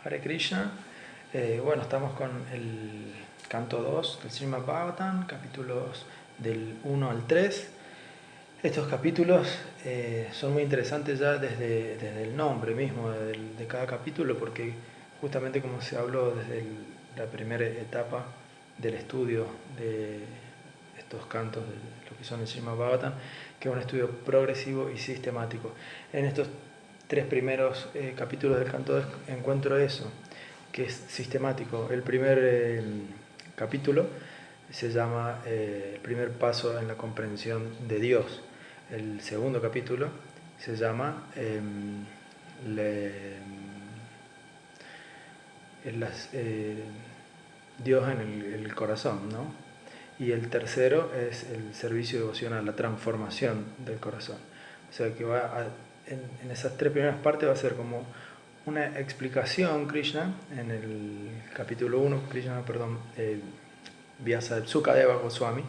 Hare Krishna. Bueno, estamos con el canto 2 del Srimad Bhagavatam, capítulos del 1 al 3. Estos capítulos son muy interesantes ya desde el nombre mismo de cada capítulo, porque justamente como se habló desde la primera etapa del estudio de estos cantos, de lo que son el Srimad Bhagavatam, que es un estudio progresivo y sistemático. En estos tres primeros capítulos del canto encuentro eso, que es sistemático. El primer capítulo se llama el primer paso en la comprensión de Dios. El segundo capítulo se llama Dios en el corazón, ¿no? Y el tercero es el servicio devocional, la transformación del corazón. O sea que en esas tres primeras partes va a ser como una explicación Krishna, en el capítulo 1, Vyasa Sukadeva Goswami,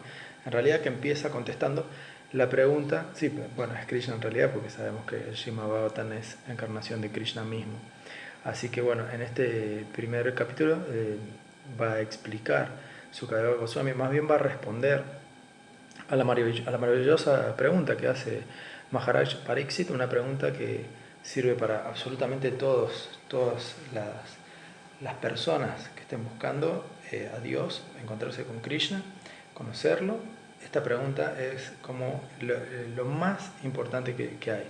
en realidad que empieza contestando la pregunta, sí, bueno, es Krishna en realidad, porque sabemos que el Srimad Bhagavatam es encarnación de Krishna mismo. Así que bueno, en este primer capítulo va a explicar Sukadeva Goswami, más bien va a responder a la maravillosa pregunta que hace Maharaj Pariksit, una pregunta que sirve para absolutamente todas las personas que estén buscando a Dios, encontrarse con Krishna, conocerlo. Esta pregunta es como lo más importante que hay,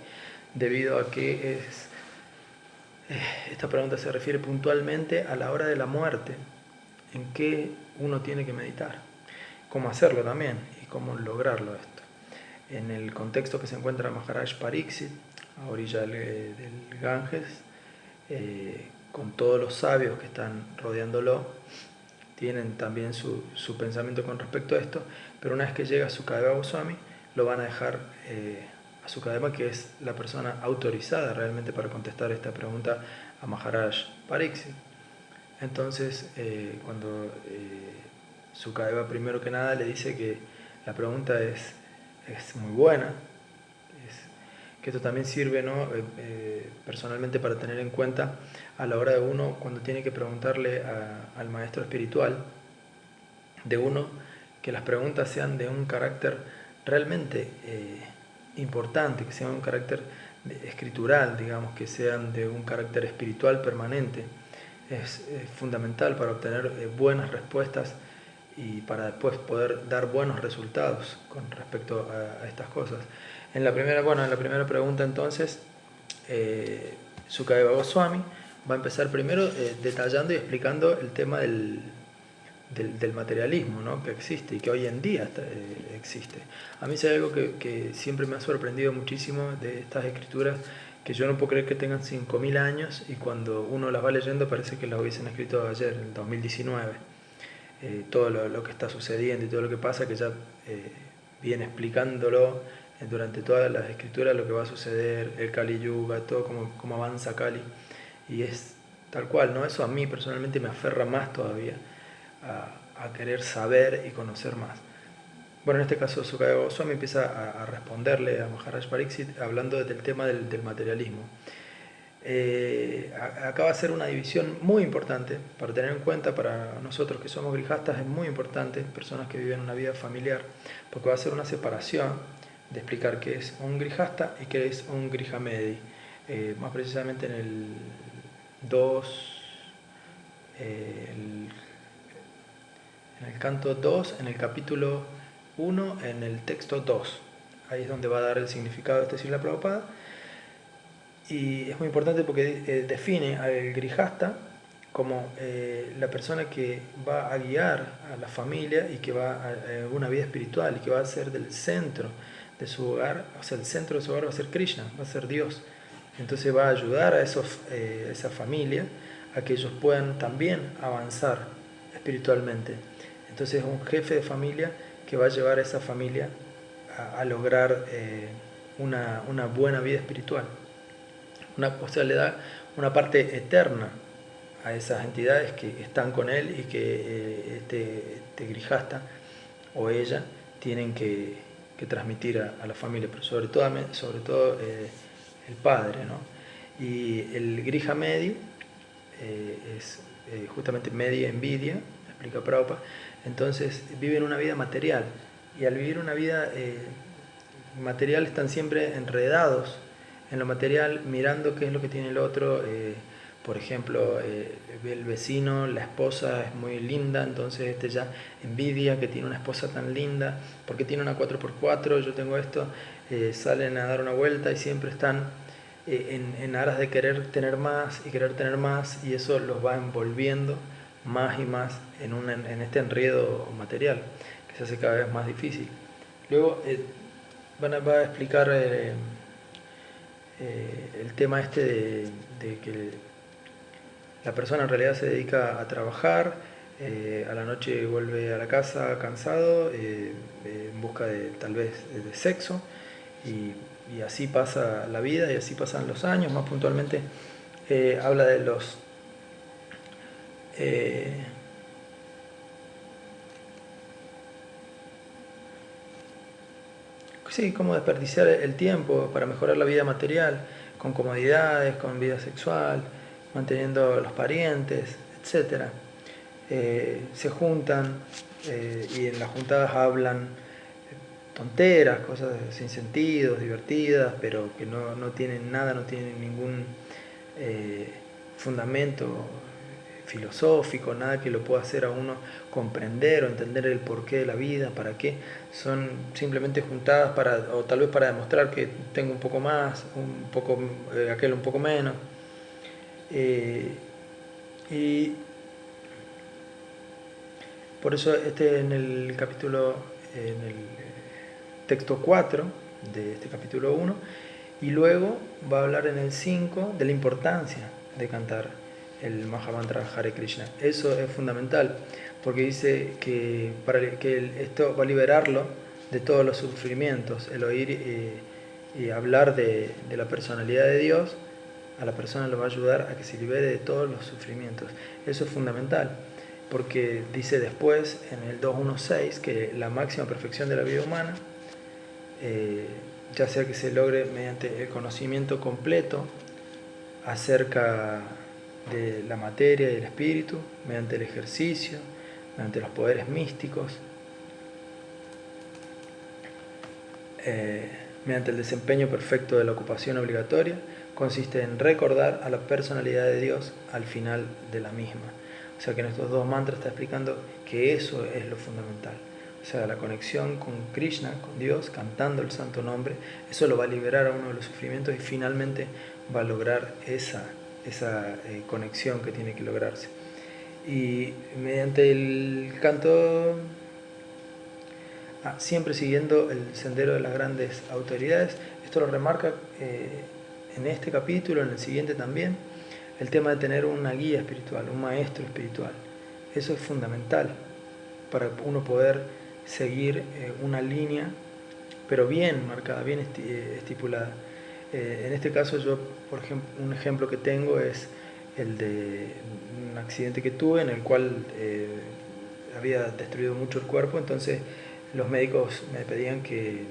debido a que esta pregunta se refiere puntualmente a la hora de la muerte, en qué uno tiene que meditar, cómo hacerlo también y cómo lograrlo esto. En el contexto que se encuentra Maharaj Pariksit, a orilla del Ganges, con todos los sabios que están rodeándolo, tienen también su pensamiento con respecto a esto, pero una vez que llega Sukadeva Goswami, lo van a dejar a Sukadeva, que es la persona autorizada realmente para contestar esta pregunta a Maharaj Pariksit. Entonces, cuando Sukadeva primero que nada le dice que la pregunta es muy buena, que esto también sirve, ¿no? Personalmente para tener en cuenta a la hora de uno, cuando tiene que preguntarle al maestro espiritual de uno, que las preguntas sean de un carácter realmente importante, que sean un carácter escritural, digamos, que sean de un carácter espiritual permanente. Es fundamental para obtener buenas respuestas y para después poder dar buenos resultados con respecto a estas cosas. En la primera pregunta entonces, Sukadeva Goswami va a empezar primero detallando y explicando el tema del materialismo, ¿no? Que existe y que hoy en día existe. A mí es algo que siempre me ha sorprendido muchísimo de estas escrituras, que yo no puedo creer que tengan 5.000 años y cuando uno las va leyendo parece que las hubiesen escrito ayer, en 2019. Todo lo que está sucediendo y todo lo que pasa, que ya viene explicándolo durante todas las escrituras, lo que va a suceder, el Kali Yuga, todo cómo avanza Kali, y es tal cual, ¿no? Eso a mí personalmente me aferra más todavía a querer saber y conocer más. Bueno, en este caso Sukadeva Goswami empieza a responderle a Maharaj Pariksit hablando del tema del materialismo. Acá va a ser una división muy importante para tener en cuenta para nosotros que somos grijastas, es muy importante, personas que viven una vida familiar, porque va a ser una separación de explicar qué es un grijasta y qué es un grijamedi. Más precisamente en el 2, en el canto 2, en el capítulo 1, en el texto 2. Ahí es donde va a dar el significado de este Srila Prabhupada. Y es muy importante porque define al grijasta como la persona que va a guiar a la familia y que va a una vida espiritual y que va a ser del centro de su hogar, o sea, el centro de su hogar va a ser Krishna, va a ser Dios. Entonces va a ayudar a esa familia a que ellos puedan también avanzar espiritualmente. Entonces es un jefe de familia que va a llevar a esa familia a lograr una buena vida espiritual. O sea, le da una parte eterna a esas entidades que están con él y que este grijasta o ella tienen que transmitir a la familia, pero sobre todo el padre, ¿no? Y el Grihamedi, es justamente media envidia, explica Prabhupada. Entonces viven una vida material, y al vivir una vida material están siempre enredados en lo material, mirando qué es lo que tiene el otro. Por ejemplo, el vecino, la esposa es muy linda, entonces este ya envidia que tiene una esposa tan linda, porque tiene una 4x4, yo tengo esto. Salen a dar una vuelta y siempre están en aras de querer tener más y querer tener más, y eso los va envolviendo más y más en este enredo material que se hace cada vez más difícil. Luego va a explicar el tema este de que la persona en realidad se dedica a trabajar, a la noche vuelve a la casa cansado, en busca de tal vez de sexo, y así pasa la vida y así pasan los años. Más puntualmente habla de los sí, cómo desperdiciar el tiempo para mejorar la vida material, con comodidades, con vida sexual, manteniendo los parientes, etc. Se juntan y en las juntadas hablan tonteras, cosas sin sentido, divertidas, pero que no tienen nada, no tienen ningún fundamento filosófico, nada que lo pueda hacer a uno comprender o entender el porqué de la vida, para qué. Son simplemente juntadas o tal vez para demostrar que tengo un poco más, un poco, aquel un poco menos. Y por eso en el capítulo, en el texto 4 de este capítulo 1, y luego va a hablar en el 5 de la importancia de cantar el Mahamantra Hare Krishna. Eso es fundamental, porque dice que esto va a liberarlo de todos los sufrimientos. El oír y hablar de la personalidad de Dios a la persona lo va a ayudar a que se libere de todos los sufrimientos. Eso es fundamental, porque dice después en el 2.1.6 que la máxima perfección de la vida humana, ya sea que se logre mediante el conocimiento completo acerca de la materia y el espíritu, mediante el ejercicio, mediante los poderes místicos, mediante el desempeño perfecto de la ocupación obligatoria, consiste en recordar a la personalidad de Dios al final de la misma. O sea que en estos dos mantras está explicando que eso es lo fundamental. O sea, la conexión con Krishna, con Dios, cantando el santo nombre, eso lo va a liberar a uno de los sufrimientos y finalmente va a lograr esa conexión que tiene que lograrse. Y mediante el canto, siempre siguiendo el sendero de las grandes autoridades, esto lo remarca en este capítulo, en el siguiente también, el tema de tener una guía espiritual, un maestro espiritual. Eso es fundamental para uno poder seguir una línea, pero bien marcada, bien estipulada. En este caso yo, por ejemplo, un ejemplo que tengo es el de un accidente que tuve en el cual había destruido mucho el cuerpo. Entonces los médicos me pedían que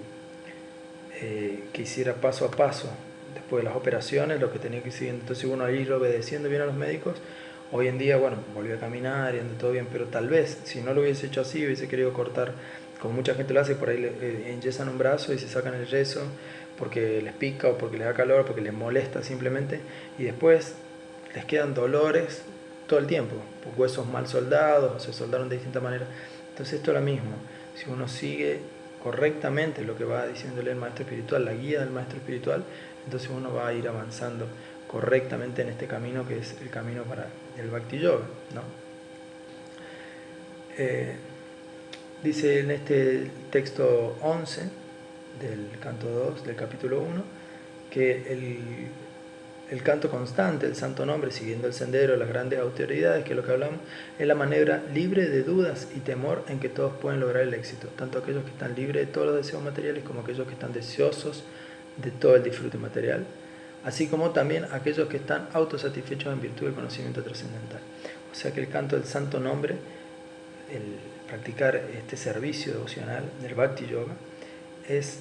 hiciera paso a paso después de las operaciones lo que tenía que ir siguiendo. Entonces uno ahí obedeciendo bien a los médicos. Hoy en día, bueno, volví a caminar y ando todo bien, pero tal vez si no lo hubiese hecho así, hubiese querido cortar, como mucha gente lo hace, por ahí le enyesan un brazo y se sacan el yeso porque les pica o porque les da calor o porque les molesta simplemente, y después les quedan dolores todo el tiempo, huesos mal soldados o se soldaron de distinta manera. Entonces esto es lo mismo, si uno sigue correctamente lo que va diciéndole el maestro espiritual, la guía del maestro espiritual, entonces uno va a ir avanzando correctamente en este camino que es el camino para el Bhakti Yoga, ¿no? Dice en este texto 11 del canto 2 del capítulo 1 que el canto constante, el santo nombre, siguiendo el sendero de las grandes autoridades, que es lo que hablamos, es la manera libre de dudas y temor en que todos pueden lograr el éxito, tanto aquellos que están libres de todos los deseos materiales como aquellos que están deseosos de todo el disfrute material, así como también aquellos que están autosatisfechos en virtud del conocimiento trascendental. O sea que el canto del santo nombre, el practicar este servicio devocional del Bhakti Yoga, es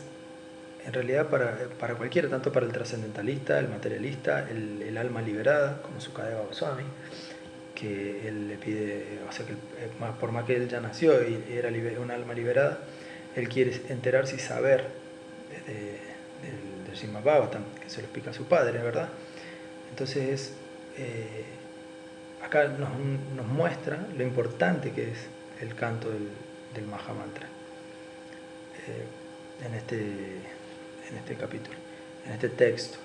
en realidad para cualquiera, tanto para el trascendentalista, el materialista, el alma liberada, como Sukadeva Goswami, que él le pide, o sea, que por más que él ya nació y era un alma liberada, él quiere enterarse y saber del Srimad Bhagavatam, que se lo explica a su padre, ¿verdad? Entonces, acá nos muestra lo importante que es el canto del Mahamantra en este capítulo, en este texto.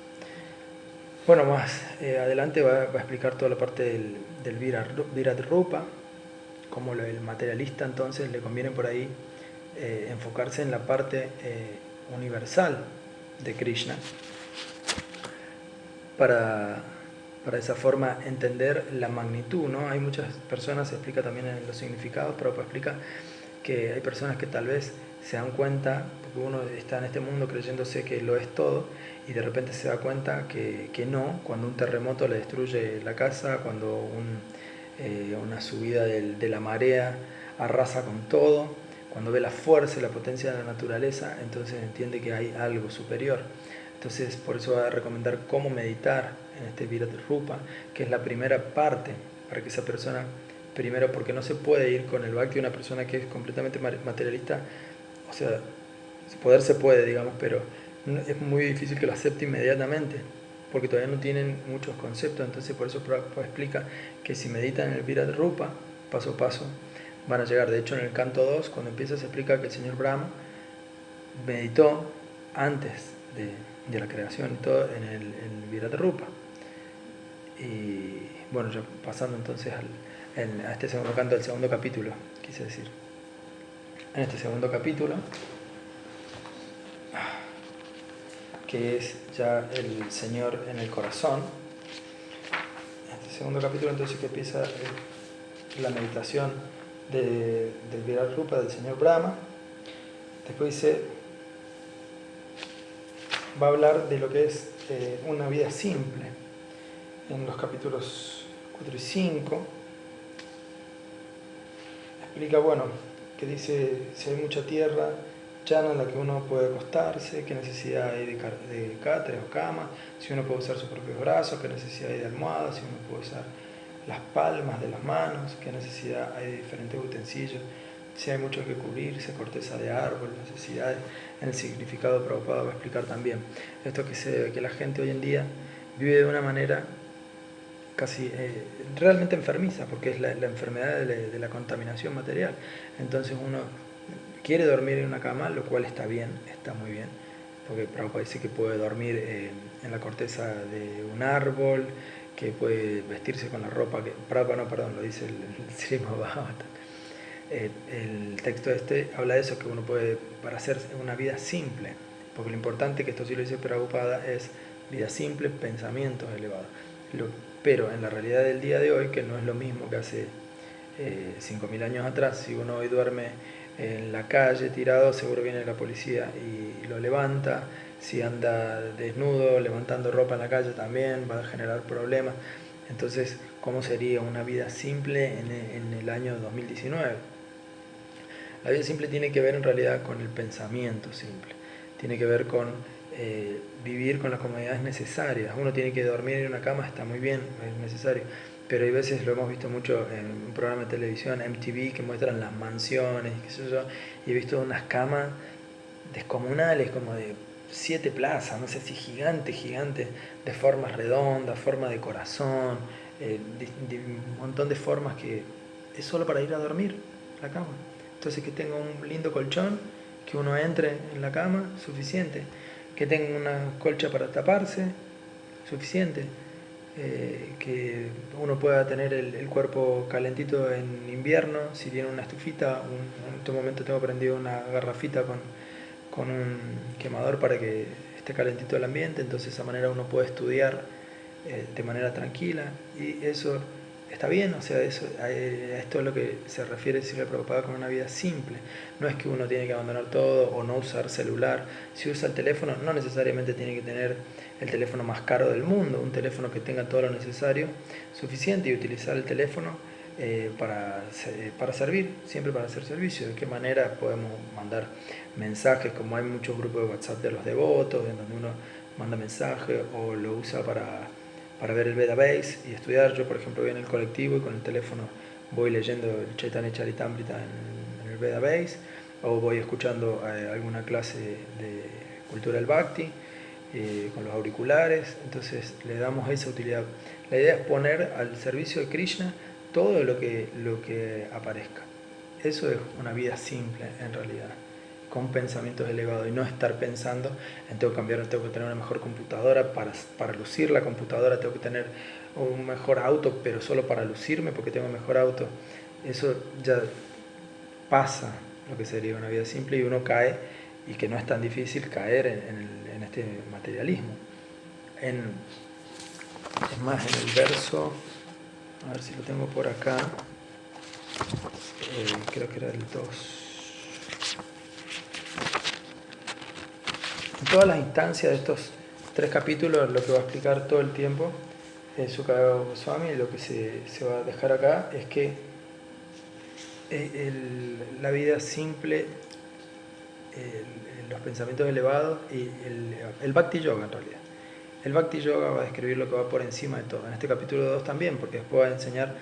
Bueno, más adelante va a explicar toda la parte del Virat Rupa, como el materialista entonces le conviene por ahí enfocarse en la parte universal de Krishna para de esa forma entender la magnitud, ¿no? Hay muchas personas, se explica también en los significados, pero explica que hay personas que tal vez se dan cuenta, porque uno está en este mundo creyéndose que lo es todo, y de repente se da cuenta que no, cuando un terremoto le destruye la casa, cuando una subida de la marea arrasa con todo, cuando ve la fuerza y la potencia de la naturaleza, entonces entiende que hay algo superior. Entonces, por eso va a recomendar cómo meditar en este Virat Rupa, que es la primera parte para que esa persona, primero, porque no se puede ir con el Bhakti una persona que es completamente materialista, o sea, poder se puede, digamos, pero es muy difícil que lo acepte inmediatamente, porque todavía no tienen muchos conceptos. Entonces, por eso Prabhupada explica que si meditan en el Virat Rupa, paso a paso, van a llegar. De hecho, en el canto 2, cuando empieza, se explica que el señor Brahma meditó antes de la creación y todo en el Virat Rupa. Y bueno, ya pasando entonces a este segundo canto, del segundo capítulo, quise decir. En este segundo capítulo, que es ya el Señor en el corazón, en este segundo capítulo entonces que empieza la meditación del Virat Rupa del señor Brahma. Después dice, va a hablar de lo que es una vida simple en los capítulos 4 y 5. Explica, bueno, que dice, si hay mucha tierra llana en la que uno puede acostarse, qué necesidad hay de catre o cama, si uno puede usar sus propios brazos, qué necesidad hay de almohadas, si uno puede usar las palmas de las manos, qué necesidad hay de diferentes utensilios, si hay mucho que cubrirse, corteza de árbol, necesidades. En el significado Prabhupada va a explicar también esto que la gente hoy en día vive de una manera casi realmente enfermiza, porque es la enfermedad de la contaminación material. Entonces uno quiere dormir en una cama, lo cual está bien, está muy bien, porque Prabhupada dice que puede dormir en la corteza de un árbol, que puede vestirse con la ropa que... Prabhupada no, perdón, lo dice el Srimad Bhagavatam. El texto este habla de eso, que uno puede, para hacer una vida simple, porque lo importante, que esto sí lo dice Prabhupada, es vida simple, pensamientos elevados. Pero en la realidad del día de hoy, que no es lo mismo que hace 5.000 años atrás, si uno hoy duerme en la calle tirado, seguro viene la policía y lo levanta. Si anda desnudo, levantando ropa en la calle, también va a generar problemas. Entonces, ¿cómo sería una vida simple en el año 2019? La vida simple tiene que ver en realidad con el pensamiento simple, tiene que ver con vivir con las comodidades necesarias. Uno tiene que dormir en una cama, está muy bien, es necesario, pero hay veces, lo hemos visto mucho en un programa de televisión, MTV, que muestran las mansiones, qué sé yo, y he visto unas camas descomunales, como de 7 plazas, no sé si gigantes, de formas redondas, forma de corazón, de un montón de formas que es solo para ir a dormir, la cama. Entonces, que tenga un lindo colchón, que uno entre en la cama, suficiente. Que tenga una colcha para taparse, suficiente. Que uno pueda tener el cuerpo calentito en invierno, si tiene una estufita. En este momento tengo prendido una garrafita con un quemador para que esté calentito el ambiente, entonces de esa manera uno puede estudiar de manera tranquila, y eso está bien. O sea, esto es lo que se refiere Srila Prabhupada con una vida simple. No es que uno tiene que abandonar todo o no usar celular. Si usa el teléfono, no necesariamente tiene que tener el teléfono más caro del mundo, un teléfono que tenga todo lo necesario, suficiente, y utilizar el teléfono para servir, siempre para hacer servicio. De qué manera podemos mandar mensajes, como hay muchos grupos de WhatsApp de los devotos, en donde uno manda mensajes o lo usa para ver el Veda Base y estudiar. Yo, por ejemplo, voy en el colectivo y con el teléfono voy leyendo el Chaitanya Charitamrita en el Veda Base, o voy escuchando alguna clase de cultura del Bhakti con los auriculares. Entonces le damos esa utilidad. La idea es poner al servicio de Krishna todo lo que aparezca. Eso es una vida simple en realidad, con pensamientos elevados, y no estar pensando en tengo que tener una mejor computadora para lucir la computadora, tengo que tener un mejor auto, pero solo para lucirme porque tengo un mejor auto. Eso ya pasa lo que sería una vida simple, y uno cae, y que no es tan difícil caer en este materialismo. Es más, en el verso, a ver si lo tengo por acá, creo que era el 2. En todas las instancias de estos 3 capítulos, lo que va a explicar todo el tiempo Sukadeva Goswami, lo que se va a dejar acá es que la vida simple, los pensamientos elevados y el Bhakti Yoga en realidad. El Bhakti Yoga va a describir lo que va por encima de todo. En este capítulo 2 también, porque después va a enseñar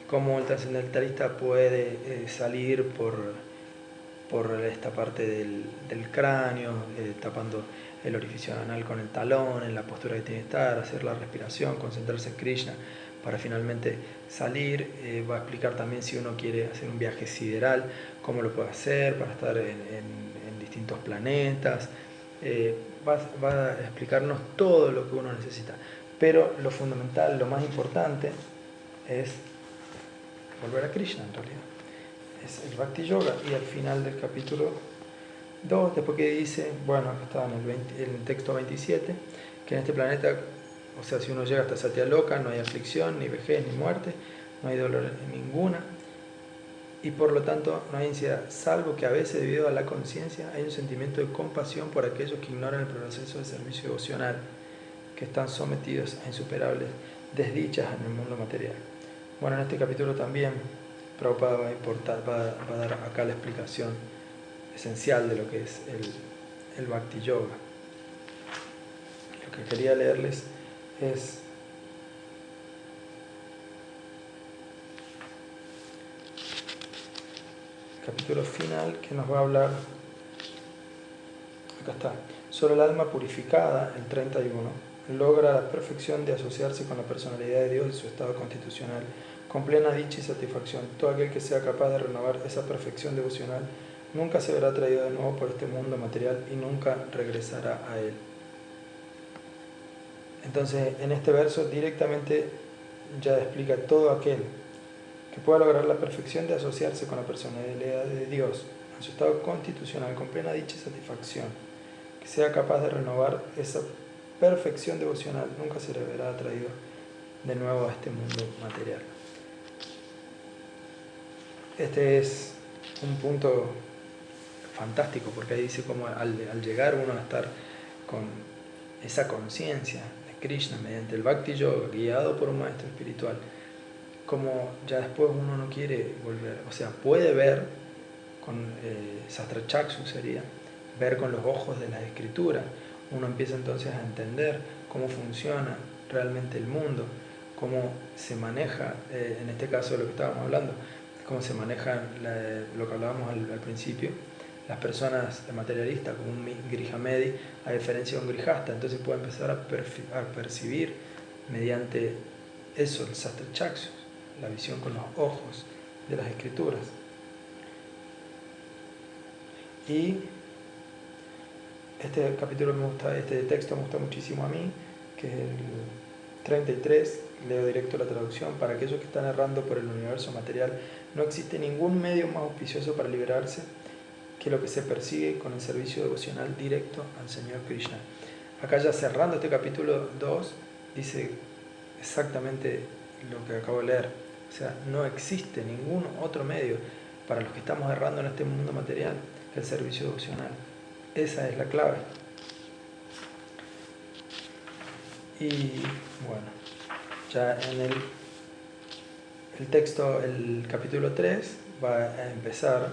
cómo el trascendentalista puede salir por esta parte del cráneo, tapando el orificio anal con el talón, en la postura que tiene que estar, hacer la respiración, concentrarse en Krishna para finalmente salir. Va a explicar también, si uno quiere hacer un viaje sideral, cómo lo puede hacer para estar en distintos planetas. Va a explicarnos todo lo que uno necesita. Pero lo fundamental, lo más importante, es volver a Krishna en realidad. Es el Bhakti Yoga. Y al final del capítulo 2, después que dice, bueno, acá está en el texto 27, que en este planeta, o sea, si uno llega hasta Satya Loka, no hay aflicción, ni vejez, ni muerte, no hay dolor ninguna, y por lo tanto no hay ansiedad, salvo que a veces, debido a la conciencia, hay un sentimiento de compasión por aquellos que ignoran el proceso de servicio devocional, que están sometidos a insuperables desdichas en el mundo material. Bueno, en este capítulo también Prabhupada va a dar acá la explicación esencial de lo que es el Bhakti Yoga. Lo que quería leerles es el capítulo final, que nos va a hablar, acá está, sobre el alma purificada, el 31, logra la perfección de asociarse con la personalidad de Dios y su estado constitucional, con plena dicha y satisfacción. Todo aquel que sea capaz de renovar esa perfección devocional nunca se verá atraído de nuevo por este mundo material y nunca regresará a él. Entonces, en este verso directamente ya explica todo aquel que pueda lograr la perfección de asociarse con la personalidad de Dios en su estado constitucional, con plena dicha y satisfacción, que sea capaz de renovar esa perfección devocional, nunca se le verá atraído de nuevo a este mundo material. Este es un punto fantástico, porque ahí dice cómo al llegar uno a estar con esa conciencia de Krishna mediante el Bhakti Yoga, guiado por un maestro espiritual, como ya después uno no quiere volver, o sea, puede ver con Sastra Chakshu, sería ver con los ojos de la escritura. Uno empieza entonces a entender cómo funciona realmente el mundo, cómo se maneja, en este caso de lo que estábamos hablando, cómo se maneja lo que hablábamos al principio, las personas materialistas, como un Grihamedi, a diferencia de un Grijasta. Entonces puede empezar a percibir mediante eso, el Sastra Chakshu, la visión con los ojos de las escrituras. Y este capítulo me gusta, este texto me gusta muchísimo a mí, que es el 33, leo directo la traducción: para aquellos que están errando por el universo material, no existe ningún medio más auspicioso para liberarse que lo que se persigue con el servicio devocional directo al Señor Krishna. Acá, ya cerrando este capítulo 2, dice exactamente lo que acabo de leer. O sea, no existe ningún otro medio para los que estamos errando en este mundo material que el servicio devocional. Esa es la clave. Y bueno, ya en el texto, el capítulo 3 va a empezar,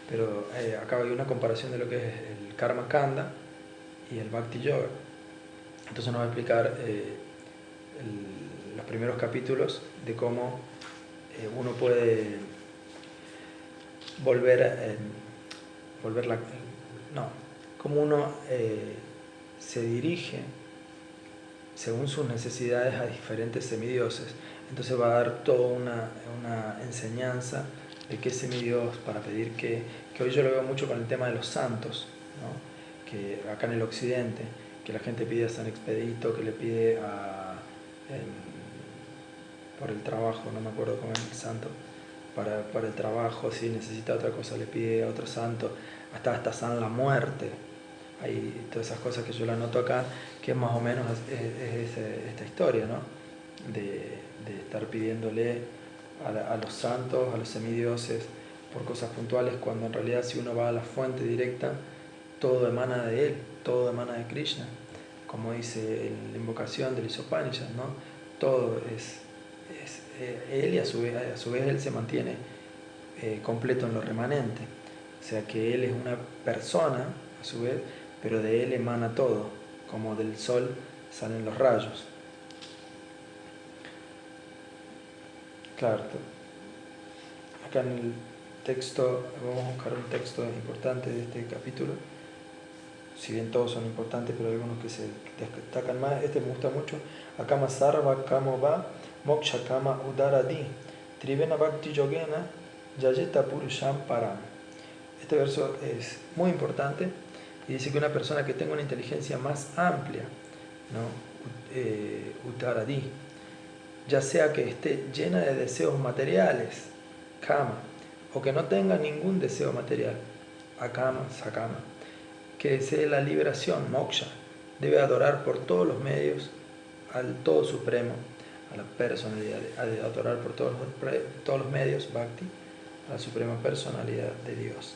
pero acá hay una comparación de lo que es el Karma Kanda y el Bhakti Yoga. Entonces nos va a explicar primeros capítulos de cómo uno puede cómo uno se dirige según sus necesidades a diferentes semidioses. Entonces va a dar toda una enseñanza de qué semidios para pedir que hoy yo lo veo mucho con el tema de los santos, ¿no? Que acá en el occidente, que la gente pide a San Expedito, que le pide por el trabajo, no me acuerdo cómo es el santo, para el trabajo, si necesita otra cosa le pide a otro santo, hasta San la Muerte. Hay todas esas cosas que yo la noto acá, que más o menos es esta historia, ¿no? De estar pidiéndole a los santos, a los semidioses, por cosas puntuales, cuando en realidad si uno va a la fuente directa, todo emana de él, todo emana de Krishna, como dice la invocación del Isopanishad, ¿no? Todo es él, y a su vez él se mantiene completo en lo remanente, o sea que él es una persona a su vez, pero de él emana todo, como del sol salen los rayos. Claro, acá en el texto, vamos a buscar un texto importante de este capítulo, si bien todos son importantes, pero hay algunos que se destacan más. Este me gusta mucho. Akama sarva kamo va moksha kama udaradi trivena bhakti yogena yayeta purusham param. Este verso es muy importante y dice que una persona que tenga una inteligencia más amplia, ¿no? Udaradi, ya sea que esté llena de deseos materiales, kama, o que no tenga ningún deseo material, akama, sakama, que desee la liberación, moksha, debe adorar por todos los medios al Todo Supremo, a la personalidad, adorar por todos los medios, bhakti, a la suprema personalidad de Dios.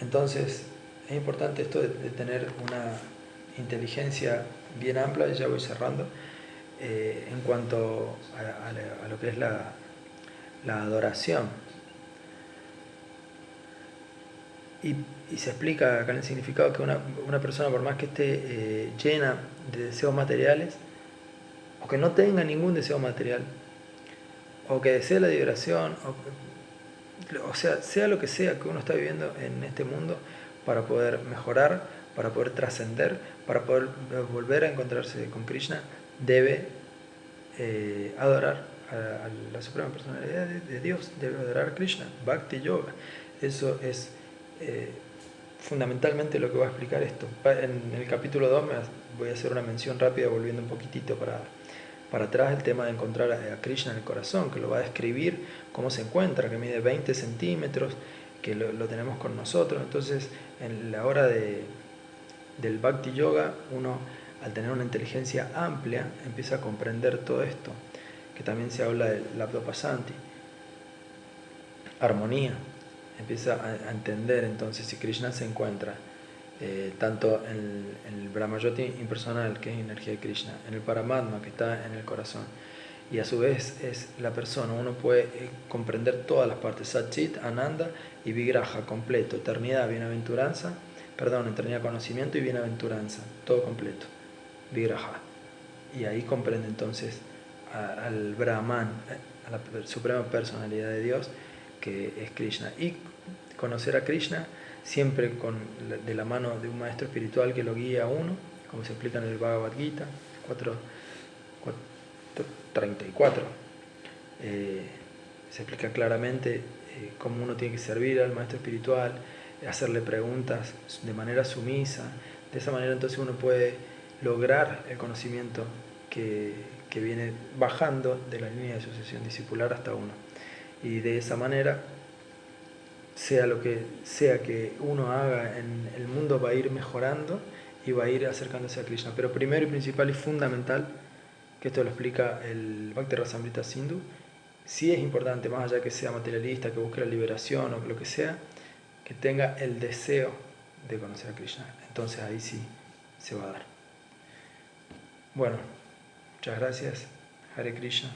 Entonces, es importante esto de tener una inteligencia bien amplia, y ya voy cerrando, en cuanto a lo que es la adoración. Y se explica acá en el significado que una persona, por más que esté llena de deseos materiales, o que no tenga ningún deseo material, o que desee la liberación, o sea lo que sea que uno está viviendo en este mundo, para poder mejorar, para poder trascender, para poder volver a encontrarse con Krishna, debe adorar a la suprema personalidad de Dios, debe adorar a Krishna, Bhakti Yoga. Eso es fundamentalmente lo que va a explicar esto. En el capítulo 2 voy a hacer una mención rápida, volviendo un poquitito para atrás, el tema de encontrar a Krishna en el corazón, que lo va a describir cómo se encuentra, que mide 20 centímetros, que lo tenemos con nosotros. Entonces, en la hora del Bhakti Yoga, uno, al tener una inteligencia amplia, empieza a comprender todo esto, que también se habla del Labdopasanti, armonía. Empieza a entender entonces si Krishna se encuentra tanto en el Brahmayoti impersonal, que es energía de Krishna, en el Paramatma, que está en el corazón, y a su vez es la persona. Uno puede comprender todas las partes, Satchit, Ananda y Vigraha, completo, eternidad, bienaventuranza, eternidad, conocimiento y bienaventuranza, todo completo, Vigraha. Y ahí comprende entonces al Brahman, a la suprema personalidad de Dios, que es Krishna. Y conocer a Krishna siempre de la mano de un maestro espiritual que lo guía a uno, como se explica en el Bhagavad Gita 4.34. Se explica claramente cómo uno tiene que servir al maestro espiritual, hacerle preguntas de manera sumisa. De esa manera entonces uno puede lograr el conocimiento que viene bajando de la línea de sucesión discipular hasta uno. Y de esa manera, sea lo que sea que uno haga en el mundo, va a ir mejorando y va a ir acercándose a Krishna. Pero primero y principal y fundamental, que esto lo explica el Bhakti Rasamrita Sindhu, sí es importante, más allá que sea materialista, que busque la liberación o lo que sea, que tenga el deseo de conocer a Krishna. Entonces ahí sí se va a dar. Bueno, muchas gracias. Hare Krishna.